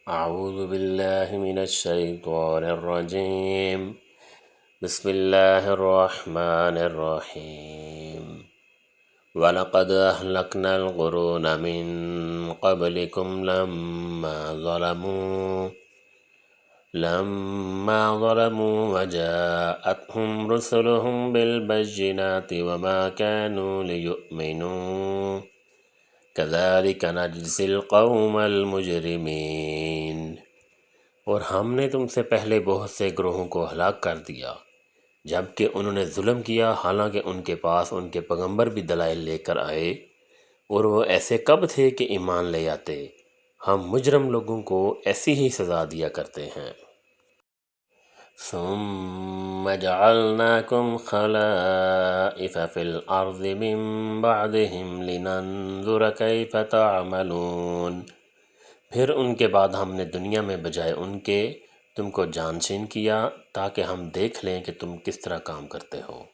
اعوذ باللہ من الشیطان الرجیم بسم اللہ الرحمن الرحیم وَلَقَدْ أَهْلَكْنَا الْقُرُونَ مِن قَبْلِكُمْ لَمَّا ظَلَمُوا وَجَاءَتْهُمْ رُسُلُهُم بِالْبَيِّنَاتِ وَمَا كَانُوا لِيُؤْمِنُوا كَذَلِكَ نَجْزِي الْقَوْمَ الْمُجْرِمِينَ۔ اور ہم نے تم سے پہلے بہت سے گروہوں کو ہلاک کر دیا جبکہ انہوں نے ظلم کیا، حالانکہ ان کے پاس ان کے پیغمبر بھی دلائل لے کر آئے، اور وہ ایسے کب تھے کہ ایمان لے آتے۔ ہم مجرم لوگوں کو ایسی ہی سزا دیا کرتے ہیں۔ ثم جعلناكم خلائف في الأرض من بعدهم لننظر كيف تعملون۔ پھر ان کے بعد ہم نے دنیا میں بجائے ان کے تم کو جانشین کیا تاکہ ہم دیکھ لیں کہ تم کس طرح کام کرتے ہو۔